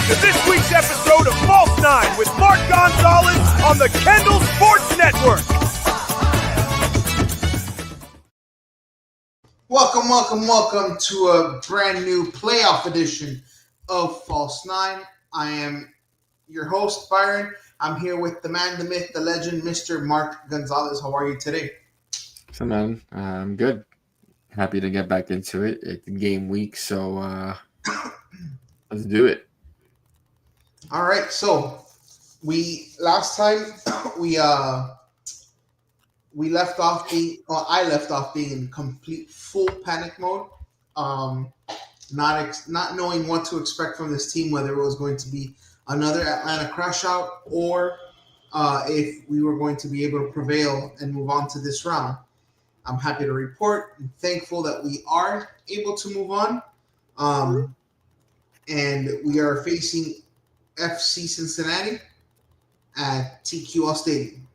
to this week's episode of False 9 with Mark Gonzalez on the Kendall Sports Network. Welcome to a brand new playoff edition of False 9. I am your host, Byron. I'm here with the man, the myth, the legend, Mr. Mark Gonzalez. How are you today? So, man, I'm good. Happy to get back into it. It's game week, so let's do it. All right. So last time we left off being, I left off being in complete full panic mode, not knowing what to expect from this team, whether it was going to be another Atlanta crash out or if we were going to be able to prevail and move on to this round. I'm happy to report and thankful that we are able to move on. And we are facing FC Cincinnati at TQL Stadium.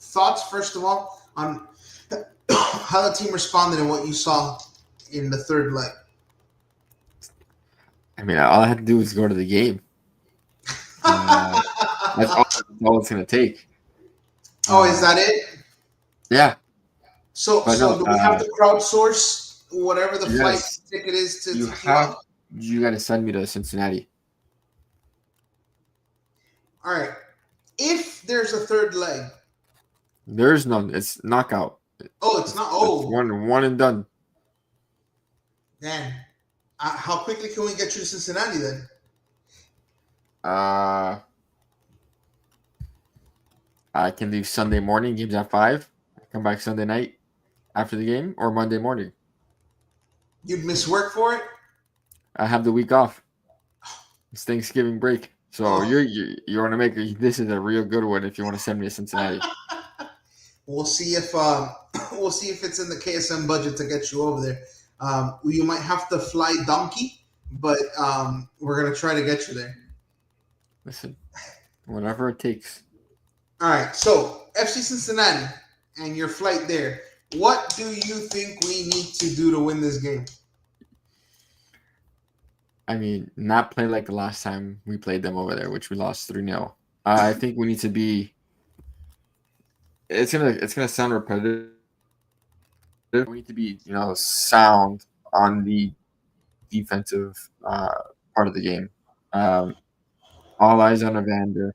Thoughts, first of all, on how the team responded and what you saw in the third leg? I mean, all I had to do was go to the game. That's all it's going to take. Oh, is that it? Yeah. So do we have to crowdsource whatever the flight ticket is to TQL? You got to send me to Cincinnati. All right. If there's a third leg. There's none. It's knockout. Oh, it's not. Oh. It's one and done. Damn. How quickly can we get you to Cincinnati then? I can leave Sunday morning, games at 5. Come back Sunday night after the game, or Monday morning. You'd miss work for it? I have the week off. It's Thanksgiving break. So you want to make this is a real good one if you want to send me to Cincinnati. We'll see if it's in the KSM budget to get you over there. You might have to fly donkey, but we're gonna try to get you there. Listen, whatever it takes. All right. So FC Cincinnati and your flight there. What do you think we need to do to win this game? I mean, not play like the last time we played them over there, which we lost 3-0. I think we need to be. It's gonna sound repetitive. We need to be, sound on the defensive part of the game. All eyes on Evander.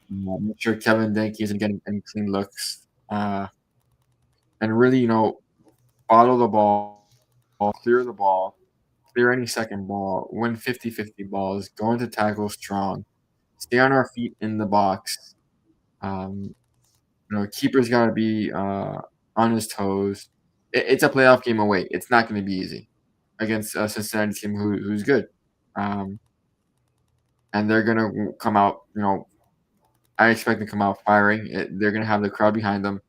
Make sure Kevin Denke isn't getting any clean looks. And really, follow the ball, clear the ball, clear any second ball, win 50-50 balls, go into tackle strong, stay on our feet in the box. Keeper's got to be on his toes. It's a playoff game away. It's not going to be easy against a Cincinnati team who's good. And they're going to come out, I expect them to come out firing. They're going to have the crowd behind them.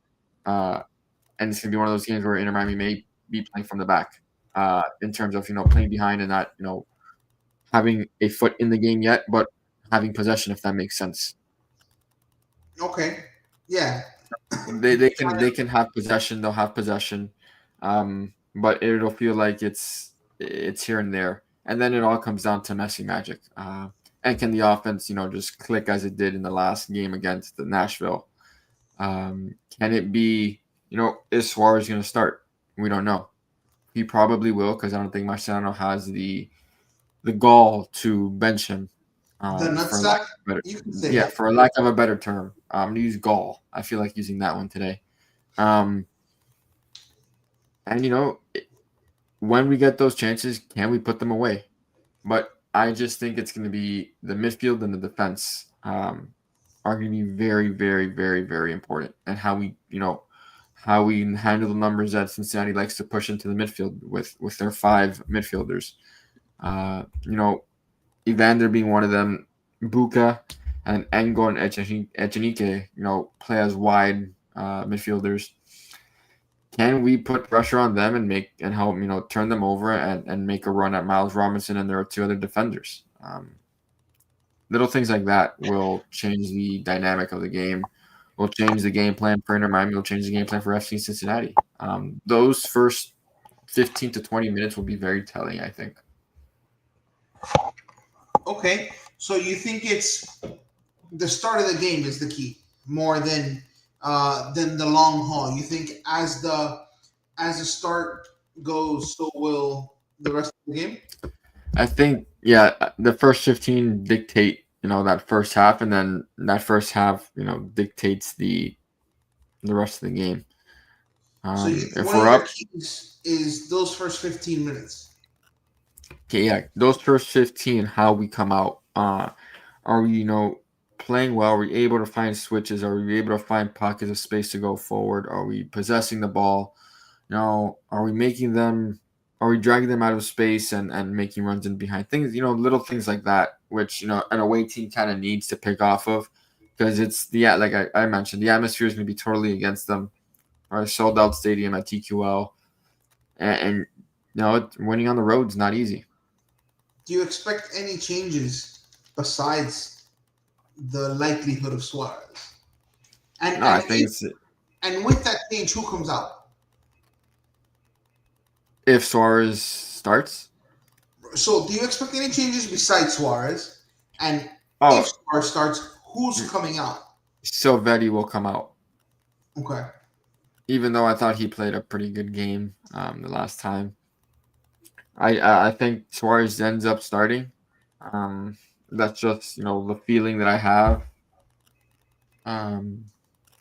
And it's going to be one of those games where Inter Miami may be playing from the back in terms of, playing behind and not, having a foot in the game yet, but having possession, if that makes sense. Okay. Yeah. They can have possession. They'll have possession. But it'll feel like it's here and there. And then it all comes down to Messi magic. And can the offense, just click as it did in the last game against the Nashville? Can it be, is Suarez going to start? We don't know. He probably will because I don't think Marciano has the gall to bench him. The nutsack? You can say that. For lack of a better term. I'm going to use gall. I feel like using that one today. And, when we get those chances, can we put them away? But I just think it's going to be the midfield and the defense are going to be very, very, very, very important. And how we handle the numbers that Cincinnati likes to push into the midfield with their 5 midfielders. Evander being one of them, Buka and Engo and Echenike, play as wide midfielders. Can we put pressure on them and help, turn them over and make a run at Miles Robinson and there are 2 other defenders? Little things like that will change the dynamic of the game, will change the game plan for Inter Miami, will change the game plan for FC Cincinnati. Those first 15 to 20 minutes will be very telling, I think. Okay. So you think it's the start of the game is the key more than the long haul. You think as the start goes, so will the rest of the game. I think the first 15 dictate that first half, and then that first half dictates the rest of the game. So If one of we're your up, keys is those first 15 minutes. okay, yeah, those first 15, how we come out. Are we playing well? Are we able to find switches? Are we able to find pockets of space to go forward? Are we possessing the ball? Are we making them? Are we dragging them out of space and making runs in behind? Things, little things like that, which an away team kind of needs to pick off of, because it's like I mentioned, the atmosphere is going to be totally against them. Our sold out stadium at TQL, and winning on the road is not easy. Do you expect any changes besides the likelihood of Suarez? And No, I and think if, it's, and with that change, who comes out? if Suarez starts, So do you expect any changes besides Suarez? And if oh, Suarez starts, who's coming out? Silvetti will come out. Okay. Even though I thought he played a pretty good game the last time. I think Suarez ends up starting. That's just the feeling that I have, and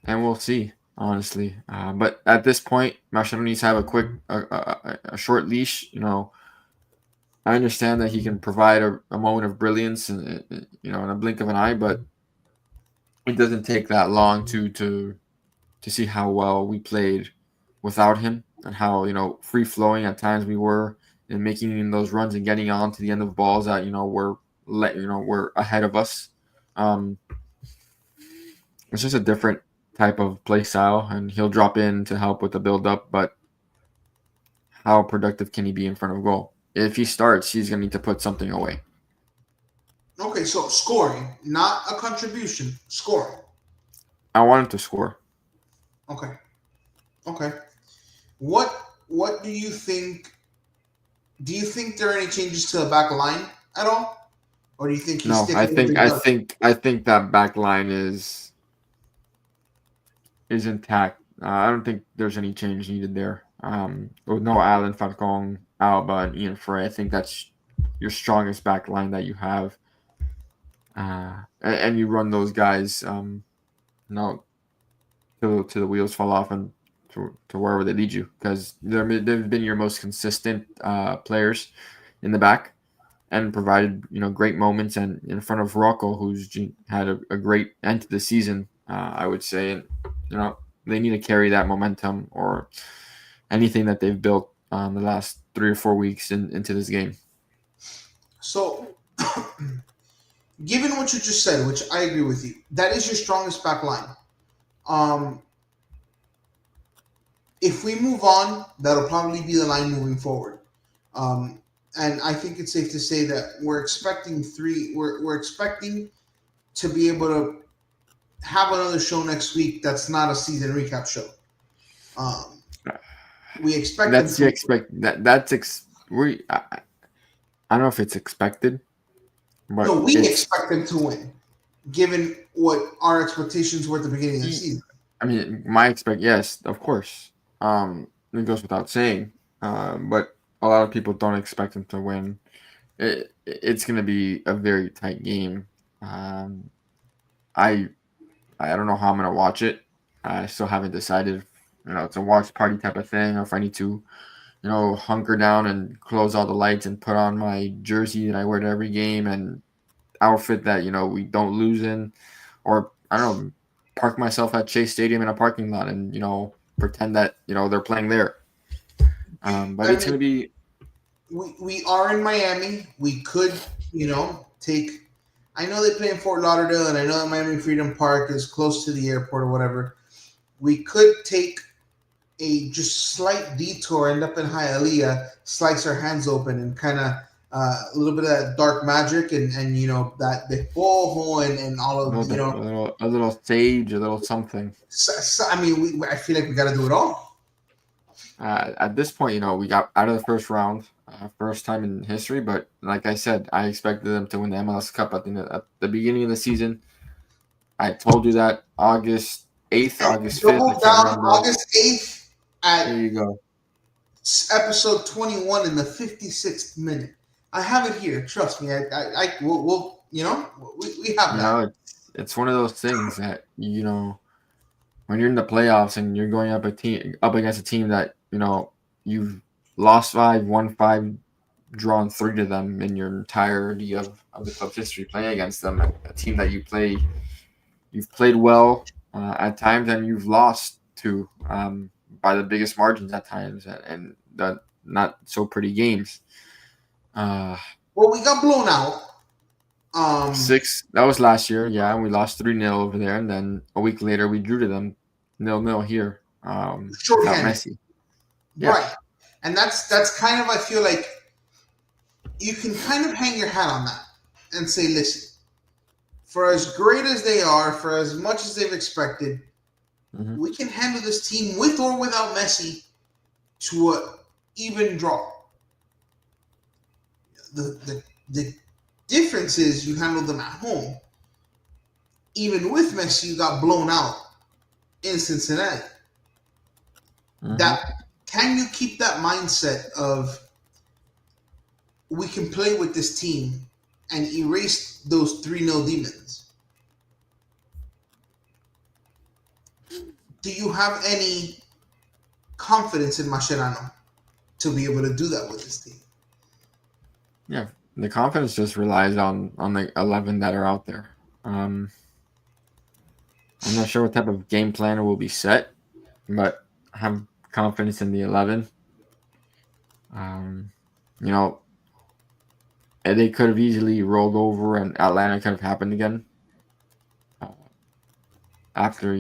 we'll see. Honestly, but at this point, Machado needs to have a short leash. I understand that he can provide a moment of brilliance in a blink of an eye, but it doesn't take that long to see how well we played without him, and how free flowing at times we were, and making those runs and getting on to the end of balls that were ahead of us. Um, it's just a different type of play style, and he'll drop in to help with the build up. But how productive can he be in front of goal? If he starts, he's gonna need to put something away. Okay, so scoring, not a contribution, scoring. I want him to score. Okay. Okay. What what do you think? Do you think there are any changes to the back line at all? Or do you think he's No, I sticking with think the I gun? think I think that back line is intact. I don't think there's any change needed there. With no Allen, Falcon, Alba, and Ian Frey, I think that's your strongest back line that you have. And you run those guys, no, till the wheels fall off and to wherever they lead you, because they've been your most consistent players in the back, and provided great moments, and in front of Rocco, who's had a great end to the season, I would say. And they need to carry that momentum, or anything that they've built the last 3 or 4 weeks into this game. So given what you just said, which I agree with you, that is your strongest back line. Um, if we move on, that'll probably be the line moving forward. Um, and I think it's safe to say that we're expecting three. We're expecting to be able to have another show next week. That's not a season recap show. Um, we expect them That's the to. expect that that's ex- we I don't know if it's expected, No, but we it's. expect them to win, given what our expectations were at the beginning of the season. I mean, my expect yes, of course. It goes without saying. But a lot of people don't expect them to win. It's going to be a very tight game. Um, I I don't know how I'm going to watch it. I still haven't decided if it's a watch party type of thing, or if I need to hunker down and close all the lights and put on my jersey that I wear to every game, and outfit that we don't lose in, or I don't know, park myself at Chase Stadium in a parking lot and pretend that they're playing there. But I it's mean, gonna be. we are in Miami. We could, take. I know they play in Fort Lauderdale, and I know that Miami Freedom Park is close to the airport or whatever. We could take a just slight detour, end up in Hialeah, slice our hands open, and kind of a little bit of that dark magic, and that the boho and all A of little bit, a little sage, a little something. I mean, I feel like we got to do it all. At this point, we got out of the first round. first time in history. But like I said, I expected them to win the MLS Cup at the beginning of the season. I told you that August 8th, And August 5th. I double can't down remember. August 8th There at you go. episode 21 in the 56th minute. I have it here. Trust me. We'll we have You that. know, it's one of those things that when you're in the playoffs and you're going up against a team that you've lost five, won five, drawn three to them in your entirety of the club's history playing against them, a team that you've played well at times and you've lost to by the biggest margins at times and the not so pretty games. Uh, Well, we got blown out. Six. That was last year. Yeah, and we lost 3-0 over there, and then a week later we drew to them 0-0 here. Without Shorthanded. Messi. Yeah. Right. And that's kind of, I feel like you can kind of hang your hat on that and say, listen, for as great as they are, for as much as they've expected, Mm-hmm. we can handle this team with or without Messi to a even draw. The difference is you handle them at home. Even with Messi, you got blown out in Cincinnati. Mm-hmm. That can you keep that mindset of we can play with this team and erase those 3-0 demons? Do you have any confidence in Mascherano to be able to do that with this team? Yeah. The confidence just relies on the 11 that are out there. I'm not sure what type of game plan will be set, but I have confidence in the 11. Um, you know, and they could have easily rolled over, and Atlanta could have happened again. After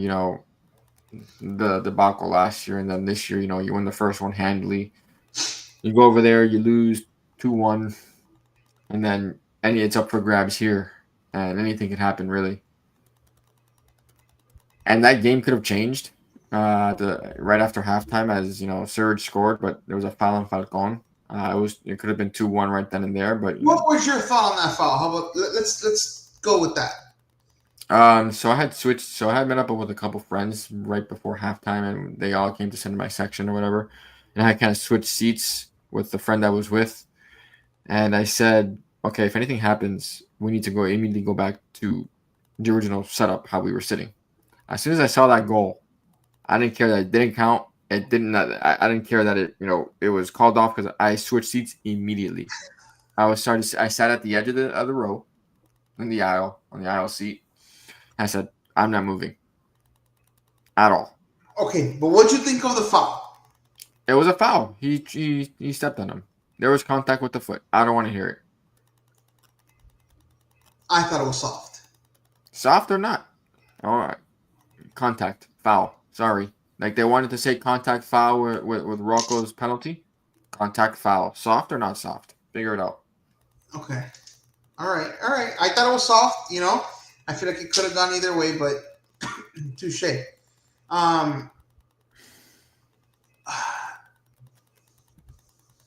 the debacle last year, and then this year, you win the first one handily. You go over there, you lose 2-1, and then it's up for grabs here, and anything could happen really. And that game could have changed right after halftime, as Serge scored, but there was a foul on Falcon. It could have been 2-1 right then and there, but What was your thought on that foul? How about let's go with that. So I had switched. So I had met up with a couple friends right before halftime, and they all came to sit in my section or whatever. And I kind of switched seats with the friend I was with, and I said, "Okay, if anything happens, we need to immediately go back to the original setup, how we were sitting." As soon as I saw that goal, I didn't care that it didn't count. It didn't. I didn't care that it was called off because I switched seats immediately. I sat at the edge of the row, in the aisle on the aisle seat. I said, I'm not moving at all. Okay, but what'd you think of the foul? It was a foul. He stepped on him. There was contact with the foot. I don't want to hear it. I thought it was soft. Soft or not? All right. Contact. Foul. Sorry. Like they wanted to say contact foul with Rocco's penalty. Contact foul. Soft or not soft? Figure it out. Okay. All right. I thought it was soft. I feel like it could have gone either way, but touche.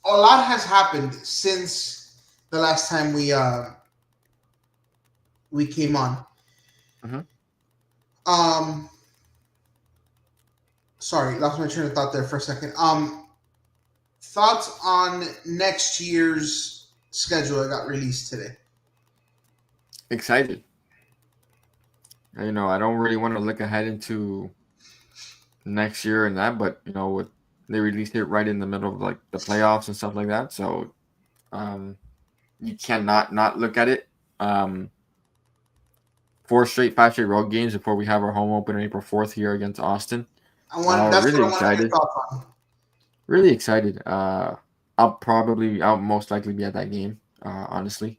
A lot has happened since the last time we came on. Mm-hmm. Sorry, lost my train of thought there for a second. Thoughts on next year's schedule that got released today? Excited. I don't really want to look ahead into next year and that, but they released it right in the middle of like the playoffs and stuff like that, so you cannot not look at it. 5 straight road games before we have our home opener April 4th here against Austin. That's what I want to get thoughts on. Really excited. I'll most likely be at that game. Honestly.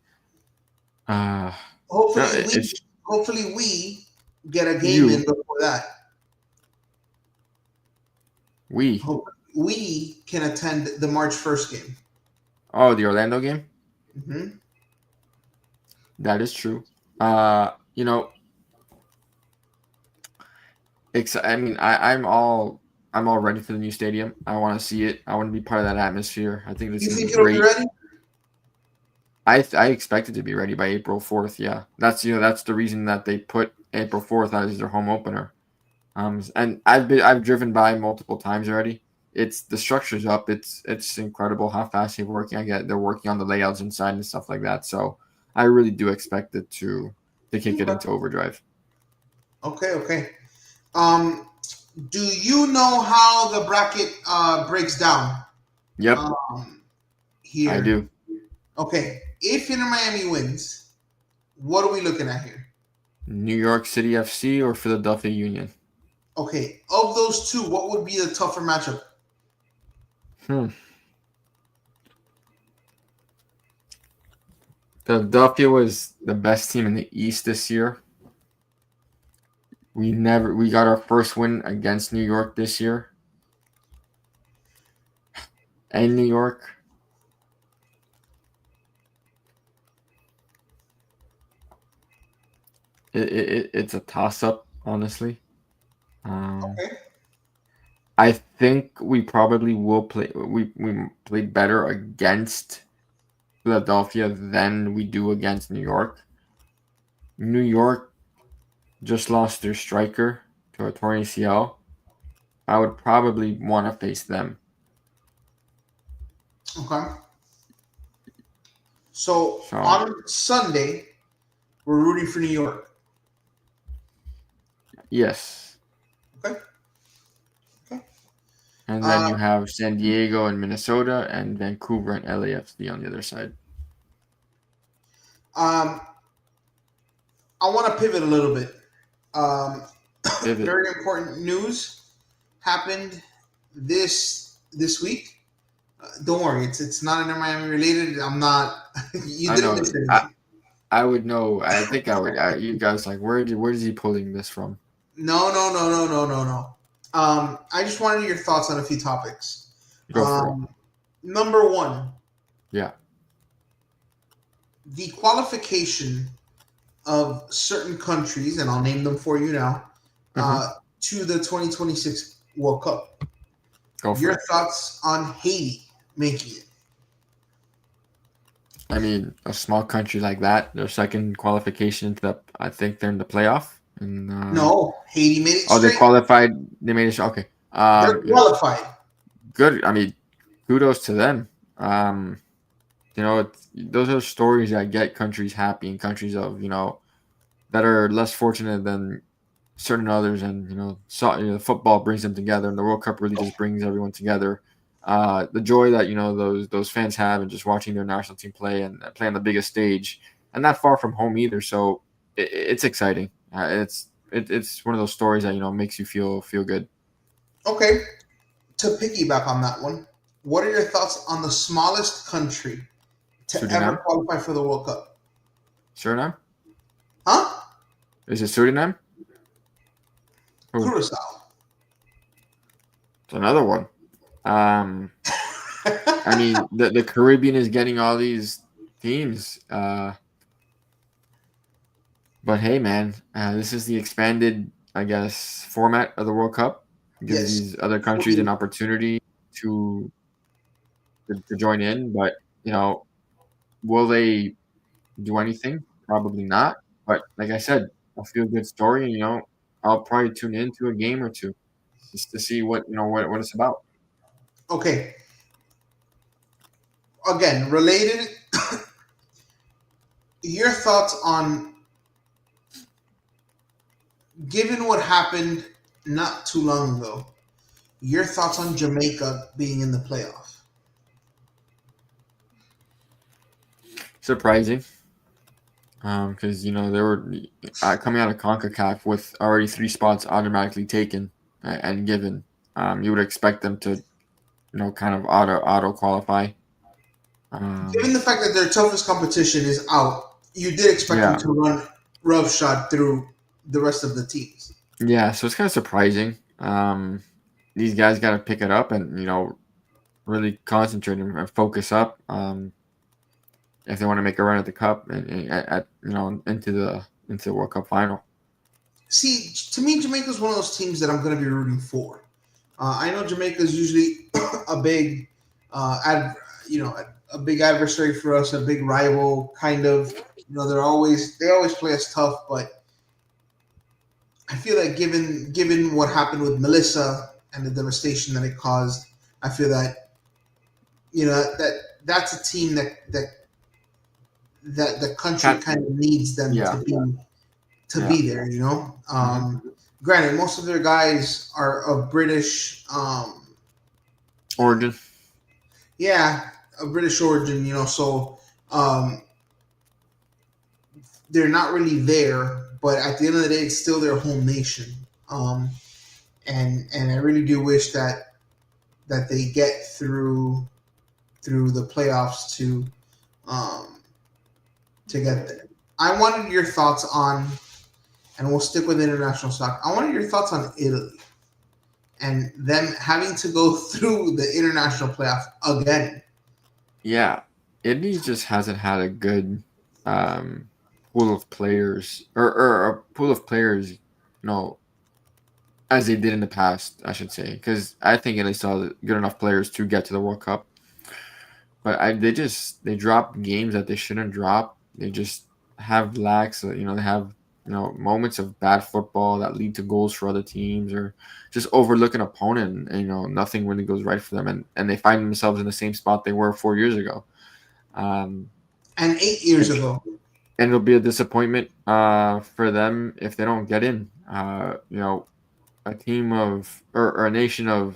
Hopefully we get a game in before that. We can attend the March 1st game. Oh, the Orlando game? Mm-hmm. That is true. I'm I'm all ready for the new stadium. I want to see it. I want to be part of that atmosphere. I think this You is think it'll be great. ready? I expect it to be ready by April 4th. Yeah, that's the reason that they put April 4th as their home opener. And I've driven by multiple times already. It's the structure's up. It's incredible how fast they're working. I get they're working on the layouts inside and stuff like that. So I really do expect it to kick it Okay. into overdrive. Okay. Um, do you know how the bracket breaks down? Yep, Um, I here. do. Okay. If Inter Miami wins, what are we looking at here? New York City FC or Philadelphia Union. Okay. Of those two, what would be the tougher matchup? Hmm. Philadelphia was the best team in the East this year. We got our first win against New York this year. And New York. It's a toss up, honestly. Okay. I think we probably will play. We played better against Philadelphia than we do against New York. New York just lost their striker to a torn ACL. I would probably want to face them. Okay. So So on Sunday, we're rooting for New York. yes, Okay. Okay. and then you Um, have San Diego and Minnesota, and Vancouver and LAFC on the other side. um, I want to pivot a little bit. Um, Pivot. very important news happened this week. Don't worry, it's not Inter Miami related. I'm not. You I didn't know. miss anything. I would know. I think I would. You guys like where is he pulling this from? No. I just wanted your thoughts on a few topics. Go for it. Number one, Yeah. the qualification of certain countries, and I'll name them for you now, Mm-hmm. to the 2026 World Cup. Go for Your it. thoughts on Haiti making it? I mean, a small country like that, their second qualification to the, I think they're in the playoff. And No, Haiti made it they straight. qualified. They made it. Okay. They're qualified. Good. I mean, kudos to them. Those are stories that get countries happy and countries of that are less fortunate than certain others, and football brings them together, and the World Cup really just brings everyone together. The joy that those fans have, and just watching their national team play and play on the biggest stage, and not far from home either. So it's exciting. It's one of those stories that makes you feel good. Okay, to piggyback on that one, what are your thoughts on the smallest country to ever Suriname, qualify for the World Cup? Suriname, Huh? is it Suriname? Who? Curacao. It's another one. I mean, the Caribbean is getting all these teams. But hey, man, this is the expanded, I guess, format of the World Cup. It gives Yes. these other countries an opportunity to join in. But will they do anything? Probably not. But like I said, a feel good story. And, I'll probably tune into a game or two just to see what it's about. Okay. Again, related. Your thoughts on, given what happened not too long ago, your thoughts on Jamaica being in the playoff? Surprising. Because they were coming out of CONCACAF with already 3 spots automatically taken and given. You would expect them to, kind of auto qualify. Given the fact that their toughest competition is out, you did expect them Yeah, to run roughshod through the rest of the teams. yeah. So it's kind of surprising. These guys got to pick it up and really concentrate and focus up. If they want to make a run at the cup and at into the World Cup final. See, to me, Jamaica's one of those teams that I'm going to be rooting for. I know Jamaica is usually a big, you know, a big adversary for us, a big rival, kind of. You know, they always play us tough, but I feel like given what happened with Melissa and the devastation that it caused, I feel that that's a team that the country Cat, kind of needs them yeah, to yeah. be there. Hmm. Granted, most of their guys are of British, Origin. yeah, of British origin. So um, they're not really there, but at the end of the day, it's still their home nation. Um, and I really do wish that they get through the playoffs um, to get there. I wanted your thoughts on, and we'll stick with international soccer. I wanted your thoughts on Italy and them having to go through the international playoff again. Yeah, Italy just hasn't had a good um, pool of players, or a pool of players, as they did in the past, I should say, because I think Italy saw good enough players to get to the World Cup. But they drop games that they shouldn't drop. They just have lacks. They have moments of bad football that lead to goals for other teams, or just overlook an opponent. And, nothing really goes right for them, and they find themselves in the same spot they were 4 years ago. Um, And 8 years and, ago, and it'll be a disappointment for them if they don't get in. A team of or a nation of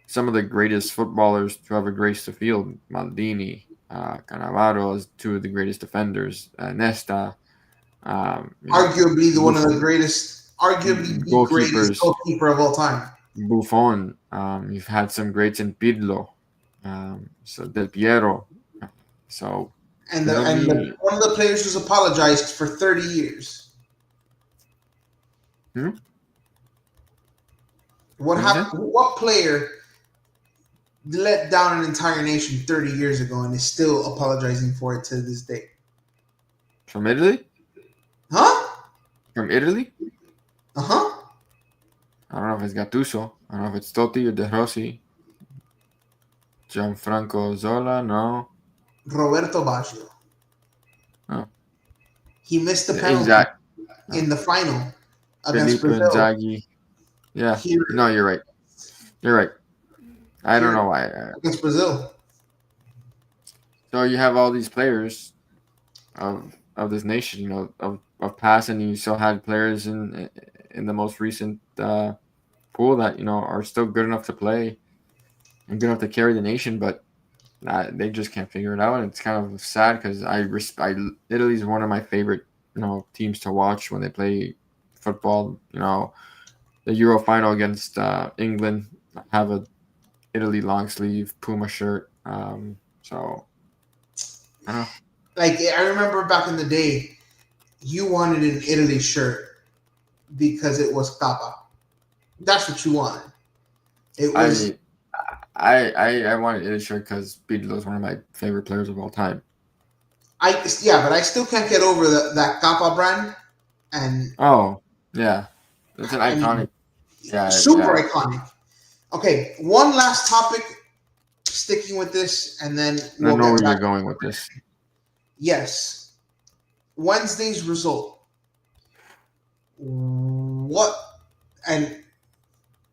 some of the greatest footballers to ever grace the field. Maldini, Cannavaro is two of the greatest defenders. Nesta, arguably one of the Buffon, greatest, arguably the greatest goalkeepers, goalkeeper of all time. Buffon. You've had some greats in Pirlo, so Del Piero. So And it'll be. one of the players who's apologized for 30 years. Hmm? What What did you say? happened? What player let down an entire nation 30 years ago and is still apologizing for it to this day? From Italy? Huh? From Italy? Uh huh. I don't know if it's Gattuso. I don't know if it's Totti or De Rossi. Gianfranco Zola? No. Roberto Baggio. Oh. He missed the penalty Exact. in No. the final against Filippo Brazil. Inzaghi. Yeah. Here No, you're right. You're right. I don't know here why. against Brazil. So you have all these players of this nation, of past, and you still had players in the most recent pool that are still good enough to play and good enough to carry the nation, but they just can't figure it out, and it's kind of sad because Italy's one of my favorite teams to watch when they play football. The Euro final against England. I have a Italy long sleeve Puma shirt. So I don't know. Like I remember back in the day, you wanted an Italy shirt because it was Kappa. That's what you wanted. It was I I wanted Italy shirt because Pirlo is one of my favorite players of all time. but I still can't get over that Kappa brand, and Oh yeah, it's an I mean, iconic. Yeah, super yeah. iconic. Okay, one last topic, sticking with this, and then I we'll know get where back. you're going with this. Yes, Wednesday's result. What and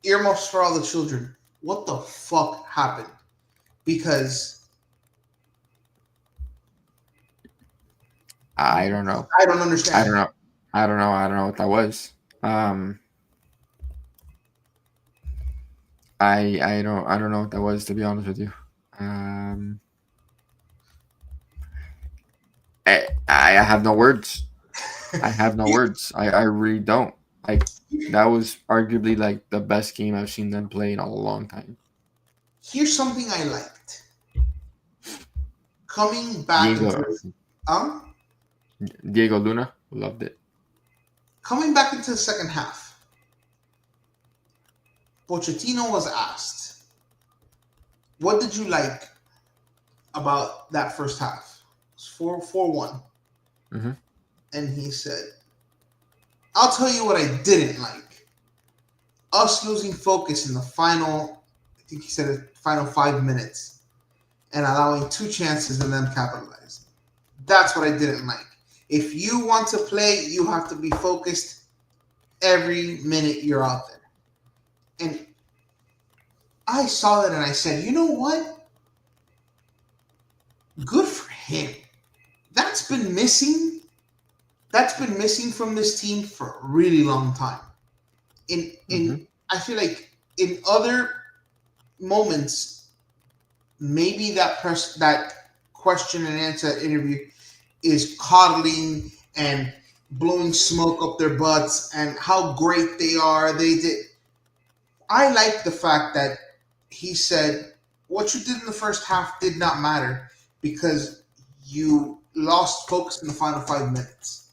earmuffs for all the children. What the fuck happened? Because I don't know. I don't I understand. don't know. I don't know. I don't know what that was. Um, I don't know what that was, to be honest with you. Um, I have no words. I have no words. I really don't. Like, that was arguably like the best game I've seen them play in a long time. Here's something I liked. Coming back Diego into um Diego Luna loved it. coming back into the second half, Pochettino was asked, "What did you like about that first half?" It's 4-1, Hmm. and he said, "I'll tell you what I didn't like. us losing focus in the final, I think he said the final 5 minutes, and allowing 2 chances and them capitalizing. That's what I didn't like. If you want to play, you have to be focused every minute you're out there. And I saw that and I said, you know what? Good for him. That's been missing. That's been missing from this team for a really long time. I feel like in other moments, maybe that question and answer interview is coddling and blowing smoke up their butts and how great they are. They did. I like the fact that he said what you did in the first half did not matter because you lost focus in the final 5 minutes.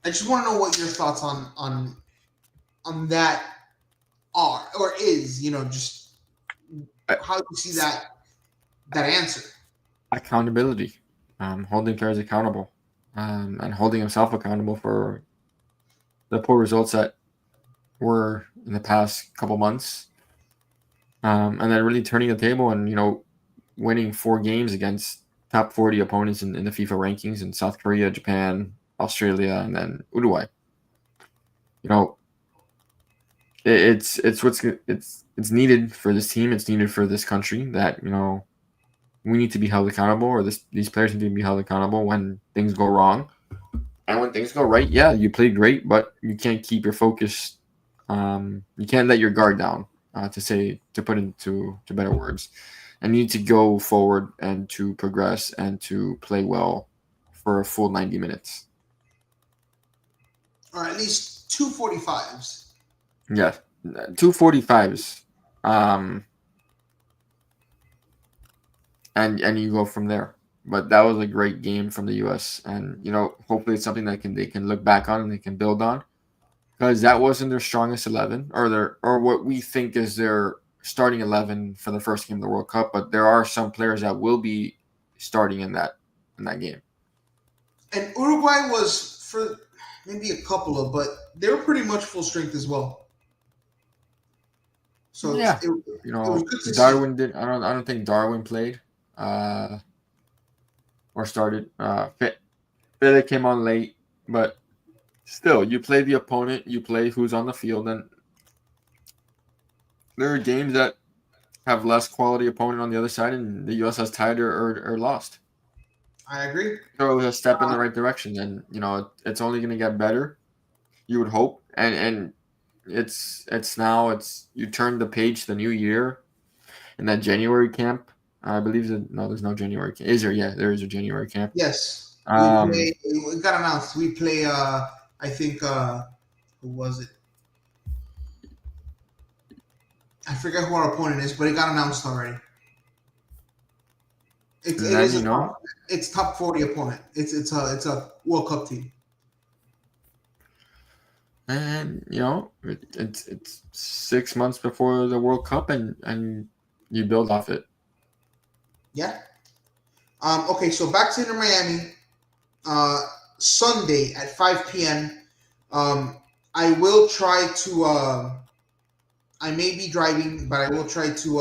I just want to know what your thoughts on that are or is. Just how you see that answer. Accountability, holding players accountable, and holding himself accountable for the poor results that were in the past couple months, and then really turning the table and winning 4 games against top 40 opponents in the FIFA rankings in South Korea, Japan, Australia, and then Uruguay. It's needed for this team. It's needed for this country that we need to be held accountable, or these players need to be held accountable when things go wrong. And when things go right, yeah, you played great, but you can't keep your focus. You can't let your guard down, to put into better words. And you need to go forward and to progress and to play well for a full 90 minutes. Or at least 245s. Yeah, 245s. And you go from there. But that was a great game from the U.S. And hopefully it's something that they can look back on and they can build on, because that wasn't their strongest 11 or what we think is their starting 11 for the first game of the World Cup. But there are some players that will be starting in that game. And Uruguay was for maybe a couple of, but they were pretty much full strength as well. So yeah, it was good to Darwin did. I don't think Darwin played. Or started. Fede came on late, but still, you play the opponent, you play who's on the field, and there are games that have less quality opponent on the other side, and the U.S. has tied or lost. I agree. So it was a step in the right direction, and it's only going to get better. You would hope, and it's you turn the page to the new year, in that January camp. I believe there's no January camp. Is there? Yeah, there is a January camp. Yes. It got announced. We play, I think, who was it? I forget who our opponent is, but it got announced already. It's top 40 opponent. It's a World Cup team. And it's 6 months before the World Cup, and you build off it. Yeah. Okay, so back to Inter Miami. Sunday at 5 p.m. I will try to. I may be driving, but I will try to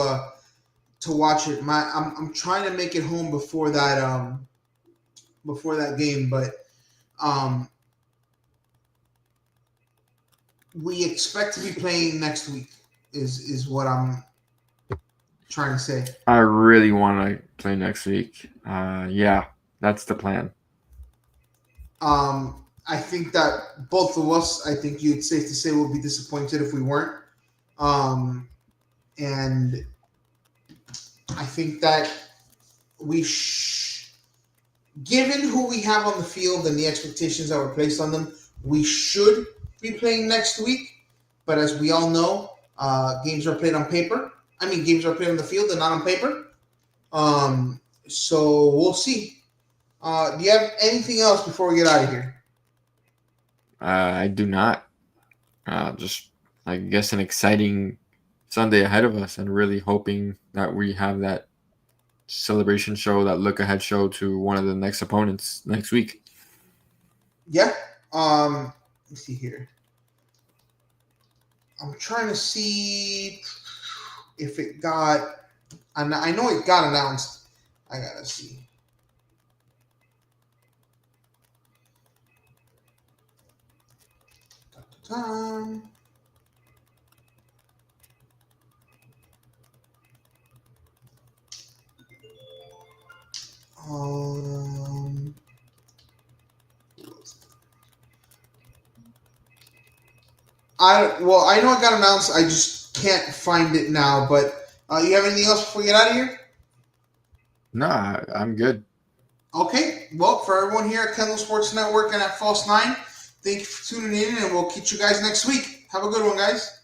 watch it. I'm trying to make it home before that game, but we expect to be playing next week. Is what I'm trying to say. I really want to play next week. Yeah, that's the plan. I think that both of us, I think it's safe to say, would be disappointed if we weren't. And I think that given who we have on the field and the expectations that were placed on them, we should be playing next week. But as we all know, games are played on paper. Games are played on the field and not on paper. So we'll see. Do you have anything else before we get out of here? I do not. Just, I guess, an exciting Sunday ahead of us, and really hoping that we have that celebration show, that look-ahead show to one of the next opponents next week. Yeah. Let's see here. I'm trying to see if it got. I know it got announced. I gotta see. Ta-ta-ta. I know it got announced. I just can't find it now. But you have anything else before we get out of here? No, I'm good. Okay. Well, for everyone here at Kendall Sports Network and at False 9, thank you for tuning in, and we'll catch you guys next week. Have a good one, guys.